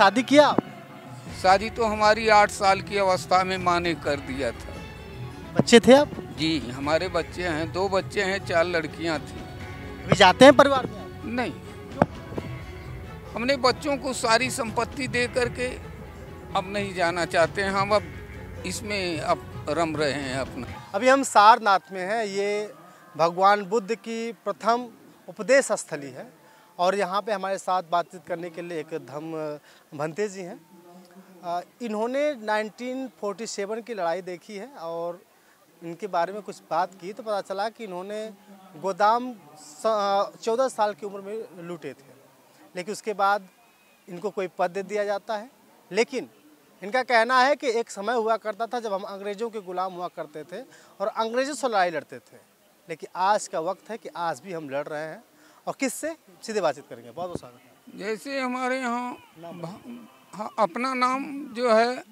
शादी किया आप? शादी तो हमारी 8 साल की अवस्था में माँ ने कर दिया था। बच्चे थे आप? जी, हमारे बच्चे हैं, 2 बच्चे हैं, 4 लड़कियां थी। अभी जाते हैं परिवार में आप? नहीं, हमने बच्चों को सारी संपत्ति दे करके अब नहीं जाना चाहते हैं। हम अब इसमें अब रम रहे हैं अपना। अभी हम सारनाथ में हैं। ये भगवान बुद्ध की प्रथम उपदेश स्थली है और यहाँ पे हमारे साथ बातचीत करने के लिए एक धम्म भंते जी हैं। इन्होंने 1947 की लड़ाई देखी है और इनके बारे में कुछ बात की तो पता चला कि इन्होंने गोदाम 14 साल की उम्र में लूटे थे, लेकिन उसके बाद इनको कोई पद दे दिया जाता है। लेकिन इनका कहना है कि एक समय हुआ करता था जब हम अंग्रेज़ों के गुलाम हुआ करते थे और अंग्रेज़ों से लड़ाई लड़ते थे, लेकिन आज का वक्त है कि आज भी हम लड़ रहे हैं। और किससे सीधे बातचीत करेंगे। बहुत बहुत स्वागत है। जैसे हमारे यहाँ हाँ, अपना नाम जो है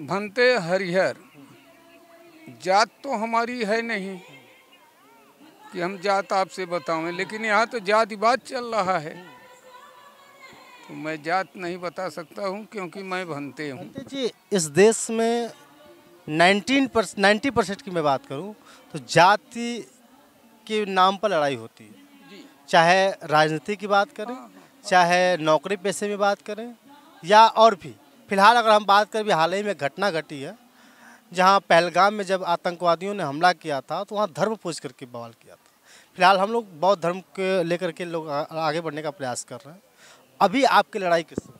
भंते हरिहर। जात तो हमारी है नहीं कि हम जात आपसे बतावें, लेकिन यहाँ तो जातिवाद चल रहा है तो मैं जात नहीं बता सकता हूँ क्योंकि मैं भंते हूँ। भंते जी, इस देश में 90% की मैं बात करूँ तो जाति के नाम पर लड़ाई होती है। चाहे राजनीति की बात करें, चाहे नौकरी पेशे में बात करें या और भी। फिलहाल अगर हम बात करें, हाल ही में घटना घटी है जहां पहलगाम में जब आतंकवादियों ने हमला किया था तो वहां धर्म पूछ करके बवाल किया था। फिलहाल हम लोग बौद्ध धर्म के लेकर के लोग आगे बढ़ने का प्रयास कर रहे हैं। अभी आपकी लड़ाई किससे?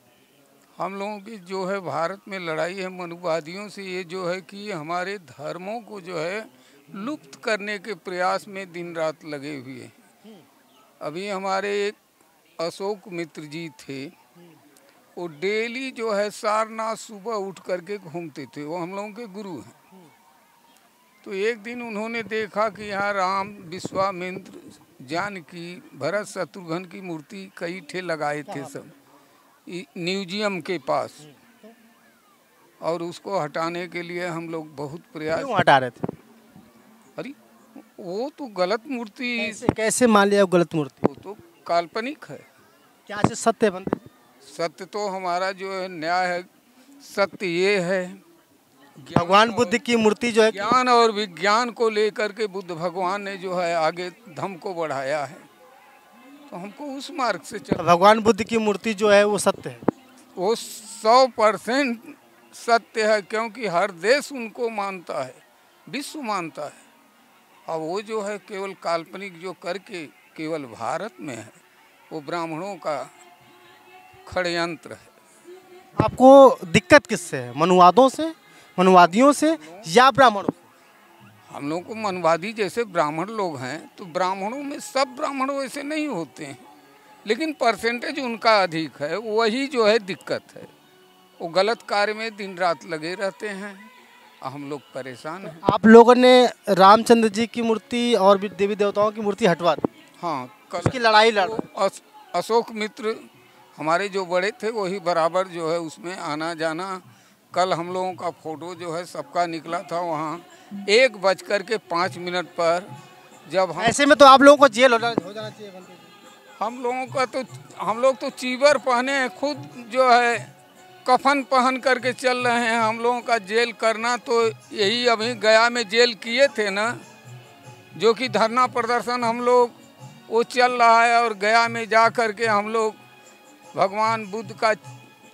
हम लोगों की जो है भारत में लड़ाई है मनुवादियों से। ये जो है कि हमारे धर्मों को जो है लुप्त करने के प्रयास में दिन रात लगे हुए हैं। अभी हमारे एक अशोक मित्र जी थे, वो डेली जो है सारनाथ सुबह उठ करके घूमते थे। वो हम लोगों के गुरु हैं। तो एक दिन उन्होंने देखा कि यहाँ राम, विश्वामित्र, जानकी, भरत, शत्रुघ्न की मूर्ति कई ठे लगाए थे सब म्यूजियम के पास, और उसको हटाने के लिए हम लोग बहुत प्रयास। क्यों हटा रहे थे? अरे वो तो गलत मूर्ति। कैसे मान लिया गलत मूर्ति? वो तो काल्पनिक है। क्या चीज सत्य है भंते? सत्य तो हमारा जो है न्याय है। सत्य ये है, भगवान बुद्ध की मूर्ति जो है, ज्ञान और विज्ञान को लेकर के बुद्ध भगवान ने जो है आगे धर्म को बढ़ाया है, तो हमको उस मार्ग से चल। भगवान बुद्ध की मूर्ति जो है वो सत्य है? वो 100% सत्य है, क्योंकि हर देश उनको मानता है, विश्व मानता है। और वो जो है केवल काल्पनिक जो करके केवल भारत में है, वो ब्राह्मणों का षड्यंत्र है। आपको दिक्कत किससे है? मनुवादों से, मनुवादियों से या ब्राह्मणों से? हम लोग को मनवादी जैसे ब्राह्मण लोग हैं, तो ब्राह्मणों में सब ब्राह्मण वैसे नहीं होते हैं, लेकिन परसेंटेज उनका अधिक है। वही जो है दिक्कत है। वो गलत कार्य में दिन रात लगे रहते हैं, हम लोग परेशान हैं। आप लोगों ने रामचंद्र जी की मूर्ति और भी देवी देवताओं की मूर्ति हटवा दी। हाँ, कल उसकी लड़ाई लड़ रहे। अशोक मित्र हमारे जो बड़े थे वही बराबर जो है उसमें आना जाना। कल हम लोगों का फोटो जो है सबका निकला था वहाँ 1:05 पर, जब हम ऐसे में तो आप लोगों को जेल हो जाना चाहिए। हम लोगों का तो हम लोग तो चीवर पहने हैं, खुद जो है कफन पहन करके चल रहे हैं। हम लोगों का जेल करना तो यही अभी गया में जेल किए थे ना, जो कि धरना प्रदर्शन हम लोग वो चल रहा है, और गया में जा करके हम लोग भगवान बुद्ध का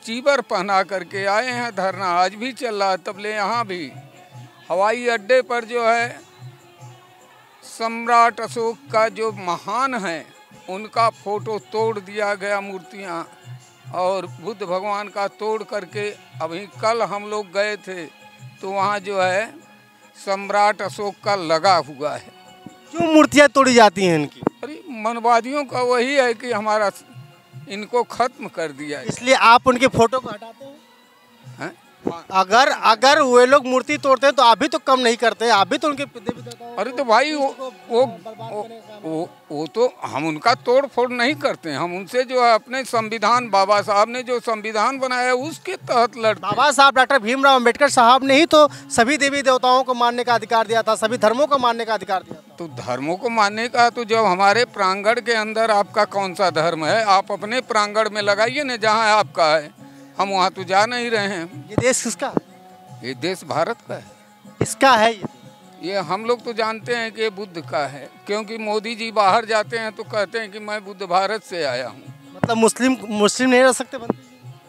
चीवर पहना करके आए हैं। धरना आज भी चल रहा है। तबले यहाँ भी हवाई अड्डे पर जो है सम्राट अशोक का जो महान है उनका फोटो तोड़ दिया गया, मूर्तियाँ, और बुद्ध भगवान का तोड़ करके अभी कल हम लोग गए थे तो वहाँ जो है सम्राट अशोक का लगा हुआ है। क्यों मूर्तियाँ तोड़ी जाती हैं इनकी? अरे मनवादियों का वही है कि हमारा इनको खत्म कर दिया है। इसलिए आप उनके फोटो को हटाते हैं? अगर अगर वे लोग मूर्ति तोड़ते हैं तो आप भी तो कम नहीं करते, आप भी तो उनके देवी देवताओं अरे तो भाई बर्बाद करने का काम वो तो हम उनका तोड़ फोड़ नहीं करते हैं। हम उनसे जो है अपने संविधान, बाबा साहब ने जो संविधान बनाया उसके तहत लड़ते हैं। बाबा साहब डॉक्टर भीमराव अंबेडकर साहब ने ही तो सभी देवी देवताओं को मानने का अधिकार दिया था, सभी धर्मों को मानने का अधिकार दिया था। तो धर्मों को मानने का तो जब हमारे प्रांगण के अंदर आपका कौन सा धर्म है, आप अपने प्रांगण में लगाइए ना जहाँ आपका है। हम वहाँ तो जा नहीं रहे हैं। ये देश किसका है? ये देश भारत का है। किसका है ये हम लोग तो जानते हैं कि ये बुद्ध का है, क्योंकि मोदी जी बाहर जाते हैं तो कहते हैं कि मैं बुद्ध भारत से आया हूँ। मतलब मुस्लिम नहीं रह सकते बंदी?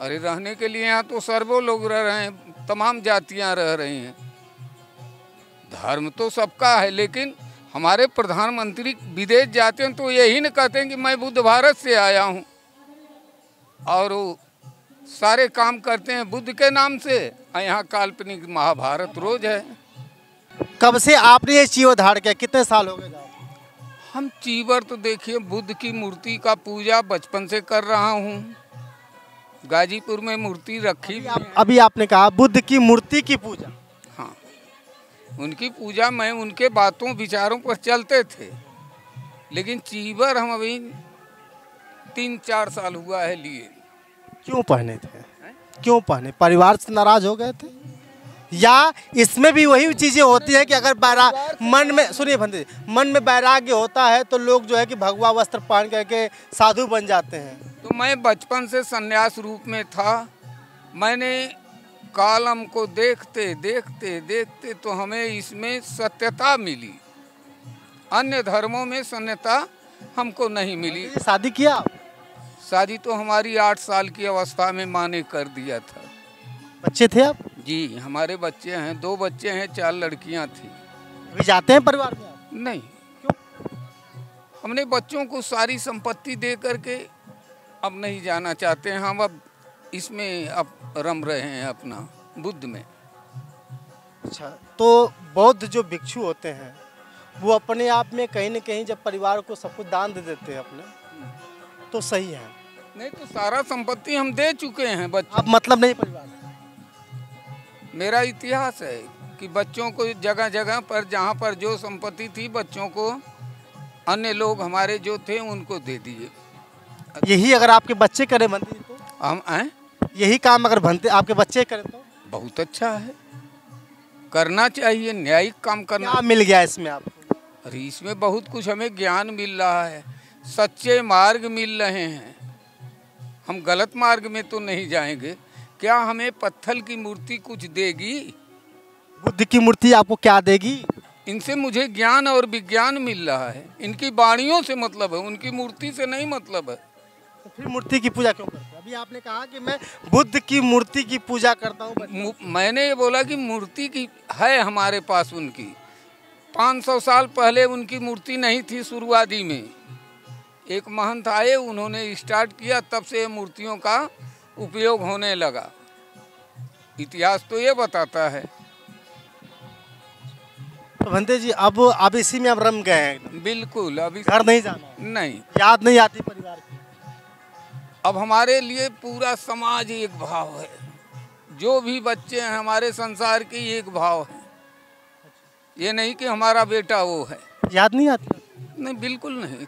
अरे रहने के लिए यहाँ तो सर्वो लोग रह रहे हैं, तमाम जातियाँ रह रही हैं। धर्म तो सबका है, लेकिन हमारे प्रधानमंत्री विदेश जाते हैं तो यही न कहते हैं कि मैं बुद्ध भारत से आया हूँ, और वो सारे काम करते हैं बुद्ध के नाम से। यहाँ काल्पनिक महाभारत रोज है। कब से आपने ये चीवर धारण किया, कितने साल हो गए? हम चीवर तो देखिए बुद्ध की मूर्ति का पूजा बचपन से कर रहा हूँ। गाजीपुर में मूर्ति रखी भी है। अभी आपने कहा बुद्ध की मूर्ति की पूजा। हाँ, उनकी पूजा में उनके बातों विचारों पर चलते थे, लेकिन चीवर हम अभी 3-4 साल हुआ है लिए। क्यों पहने थे? क्यों पहने? परिवार से नाराज हो गए थे, या इसमें भी वही चीजें होती हैं कि अगर मन में, सुनिए भंते, मन में वैराग्य होता है तो लोग जो है कि भगवा वस्त्र पहन करके साधु बन जाते हैं। तो मैं बचपन से सन्यास रूप में था। मैंने कालम को देखते देखते देखते तो हमें इसमें सत्यता मिली। अन्य धर्मों में सत्यता हमको नहीं मिली। शादी किया? शादी तो हमारी 8 साल की अवस्था में माँ ने कर दिया था। बच्चे थे आप? जी, हमारे बच्चे हैं, 2 बच्चे हैं, 4 लड़कियां थी। अभी जाते हैं परिवार में आप? नहीं। क्यों? हमने बच्चों को सारी संपत्ति दे करके अब नहीं जाना चाहते हैं। हम अब इसमें अब रम रहे हैं अपना बुद्ध में। अच्छा, तो बौद्ध जो भिक्षु होते हैं वो अपने आप में कहीं न कहीं जब परिवार को सब कुछ दान दे देते हैं अपने, तो सही है। नहीं तो सारा संपत्ति हम दे चुके हैं बच्चों। अब मतलब नहीं परिवार? मेरा इतिहास है कि बच्चों को जगह जगह पर जहाँ पर जो संपत्ति थी बच्चों को अन्य लोग हमारे जो थे उनको दे दिए। यही अगर आपके बच्चे करें भंते तो? हम आए यही काम अगर भंते आपके बच्चे करें तो बहुत अच्छा है, करना चाहिए। न्यायिक काम करना। क्या मिल गया इसमें आपको? अरे इसमें बहुत कुछ हमें ज्ञान मिल रहा है, सच्चे मार्ग मिल रहे हैं। हम गलत मार्ग में तो नहीं जाएंगे। क्या हमें पत्थर की मूर्ति कुछ देगी? बुद्ध की मूर्ति आपको क्या देगी? इनसे मुझे ज्ञान और विज्ञान मिल रहा है। इनकी वाणियों से मतलब है, उनकी मूर्ति से नहीं मतलब है। तो फिर मूर्ति की पूजा क्यों करते हैं? अभी आपने कहा कि मैं बुद्ध की मूर्ति की पूजा करता हूँ। मैंने ये बोला कि मूर्ति की है हमारे पास उनकी। 500 साल पहले उनकी मूर्ति नहीं थी। शुरुआती में एक महंत आए, उन्होंने स्टार्ट किया, तब से मूर्तियों का उपयोग होने लगा। इतिहास तो ये बताता है। तो भंते जी अब इसी में अब रम गए हैं? बिल्कुल। अभी घर नहीं जाना? नहीं। याद नहीं आती परिवार की? अब हमारे लिए पूरा समाज एक भाव है। जो भी बच्चे हैं हमारे संसार की एक भाव है। ये नहीं कि हमारा बेटा वो है। याद नहीं आती? नहीं, बिल्कुल नहीं।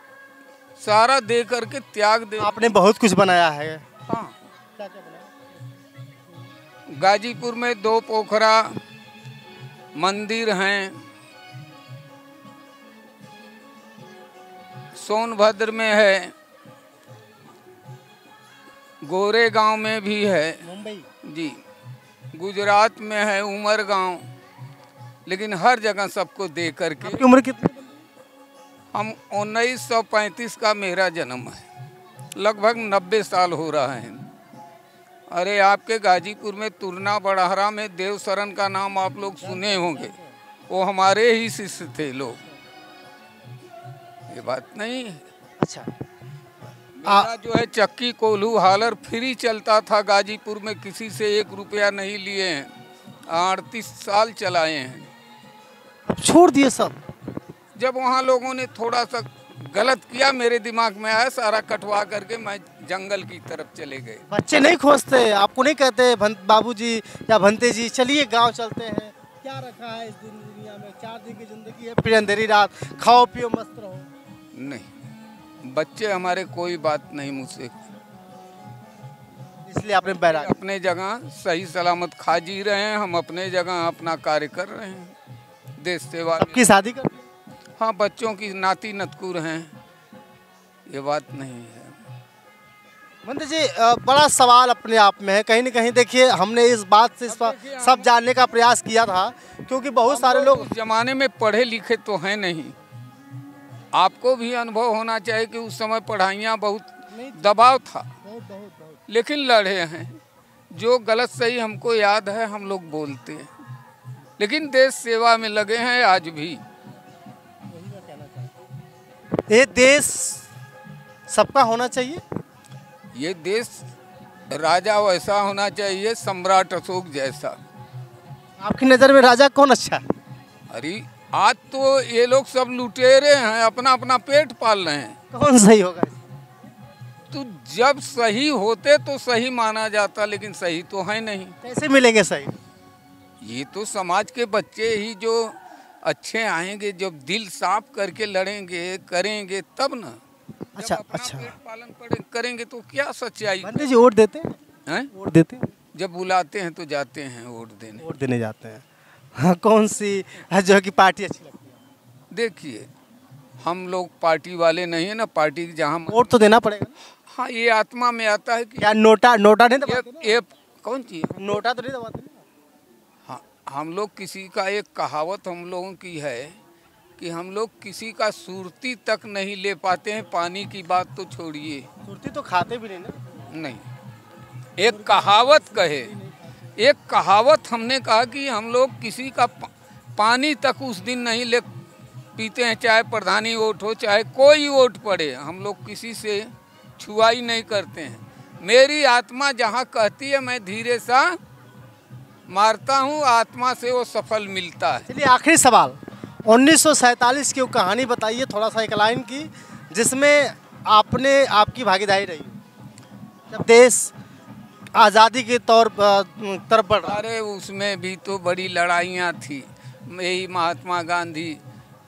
सारा दे करके त्याग दे। आपने बहुत कुछ बनाया है। हाँ, क्या क्या बनाया? गाजीपुर में 2 पोखरा, मंदिर हैं। सोनभद्र में है, गोरे गांव में भी है। मुंबई? जी। गुजरात में है, उमर गांव। लेकिन हर जगह सबको दे करके। आपकी उम्र कितनी? हम 1935 का मेरा जन्म है, लगभग 90 साल हो रहा है। अरे आपके गाजीपुर में तुरना बड़हरा में देवशरण का नाम आप लोग सुने होंगे, वो हमारे ही शिष्य थे लोग। ये बात नहीं है। अच्छा। मेरा जो है चक्की कोल्हू हालर फ्री चलता था गाजीपुर में, किसी से 1 रुपया नहीं लिए हैं। 38 साल चलाए हैं। अब छोड़ दिए सब? जब वहाँ लोगों ने थोड़ा सा गलत किया, मेरे दिमाग में आया, सारा कटवा करके मैं जंगल की तरफ चले गए। बच्चे नहीं खोजते, आपको नहीं कहते बाबूजी या भंते जी चलिए गांव चलते हैं, क्या रखा है इस दुनिया में, 4 दिन की जिंदगी है, फिर अंधेरी रात, खाओ पियो मस्त रहो। नहीं, बच्चे हमारे कोई बात नहीं मुझसे, इसलिए आपने बैराग अपने जगह सही सलामत खा जी रहे हैं, हम अपने जगह अपना कार्य कर रहे हैं, देश सेवा। सबकी शादी कर दी? हाँ, बच्चों की नाती नतकुर हैं, ये बात नहीं है। भंते जी बड़ा सवाल अपने आप में है, कहीं ना कहीं देखिए हमने इस बात से सब जानने का प्रयास किया था, क्योंकि बहुत सारे लोग उस जमाने में पढ़े लिखे तो हैं नहीं। आपको भी अनुभव होना चाहिए कि उस समय पढ़ाइयाँ बहुत दबाव था, लेकिन लड़े हैं। जो गलत सही हमको याद है हम लोग बोलते हैं, लेकिन देश सेवा में लगे हैं आज भी। ये देश सबका होना चाहिए। ये देश राजा वैसा होना चाहिए, सम्राट अशोक जैसा। आपकी नज़र में राजा कौन अच्छा है? अरे आज तो ये लोग सब लुटेरे हैं, अपना अपना पेट पाल रहे हैं। कौन सही होगा? तो जब सही होते तो सही माना जाता, लेकिन सही तो है नहीं। कैसे मिलेंगे सही? ये तो समाज के बच्चे ही जो अच्छे आएंगे, जब दिल साफ करके लड़ेंगे करेंगे तब ना। अच्छा जब अपना अच्छा, पेट पालन करेंगे तो क्या सच्चाई भंते जी वोट देते हैं? वोट देते हैं? जब बुलाते हैं तो जाते हैं वोट देने। वोट देने जाते हैं। हाँ, कौन सी जो है कि पार्टी अच्छी लगती है? देखिए, हम लोग पार्टी वाले नहीं है ना, पार्टी जहाँ वोट तो देना पड़ेगा। हाँ, ये आत्मा में आता है कि क्या नोटा नहीं दबाते? ये कौन चीज? नोटा तो नहीं दबाते? हाँ, हम लोग किसी का, एक कहावत हम लोगों की है कि हम लोग किसी का सुरती तक नहीं ले पाते हैं, पानी की बात तो छोड़िए। सुरती तो खाते भी नहीं ना। नहीं, एक कहावत कहे, एक कहावत हमने कहा कि हम लोग किसी का पानी तक उस दिन नहीं ले पीते हैं, चाहे प्रधानी वोट हो चाहे कोई वोट पड़े, हम लोग किसी से छुआई नहीं करते हैं। मेरी आत्मा जहाँ कहती है मैं धीरे सा मारता हूँ, आत्मा से वो सफल मिलता है। चलिए आखिरी सवाल, 1947 की वो कहानी बताइए थोड़ा सा, एक लाइन की, जिसमें आपकी भागीदारी रही जब देश आज़ादी के तरफ बढ़ रहा। अरे उसमें भी तो बड़ी लड़ाइयाँ थी। यही महात्मा गांधी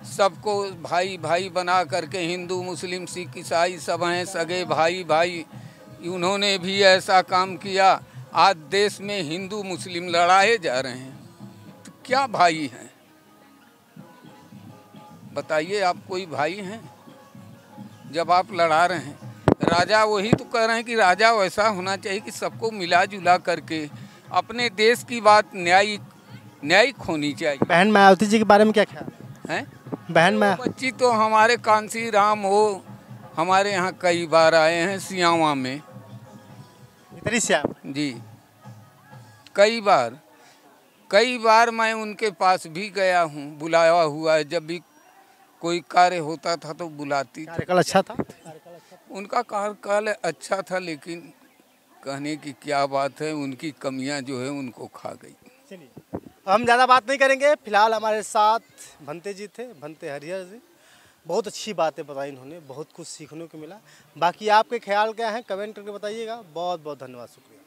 सबको भाई भाई बना करके, हिंदू मुस्लिम सिख ईसाई सब हैं सगे भाई भाई, उन्होंने भी ऐसा काम किया। आज देश में हिंदू मुस्लिम लड़ाए जा रहे हैं, तो क्या भाई हैं बताइए? आप कोई भाई हैं जब आप लड़ा रहे हैं? राजा वही तो कह रहे हैं कि राजा वैसा होना चाहिए कि सबको मिला जुला करके अपने देश की बात न्यायिक होनी चाहिए। बहन मायावती जी के बारे में क्या ख्याल है? बहन माया बच्ची तो हमारे कांसी राम हो, हमारे यहाँ कई बार आए हैं सियावा में। इतनी श्याम जी, कई बार मैं उनके पास भी गया हूँ, बुलाया हुआ है। जब भी कोई कार्य होता था तो बुलाती। कार्यकाल अच्छा था? उनका कार्यकाल अच्छा था, लेकिन कहने की क्या बात है, उनकी कमियां जो है उनको खा गई। चलिए हम ज़्यादा बात नहीं करेंगे, फिलहाल हमारे साथ भंते जी थे, भंते हरिहर जी। बहुत अच्छी बातें बताई इन्होंने, बहुत कुछ सीखने को मिला। बाकी आपके ख्याल क्या हैं कमेंट करके बताइएगा। बहुत बहुत धन्यवाद, शुक्रिया।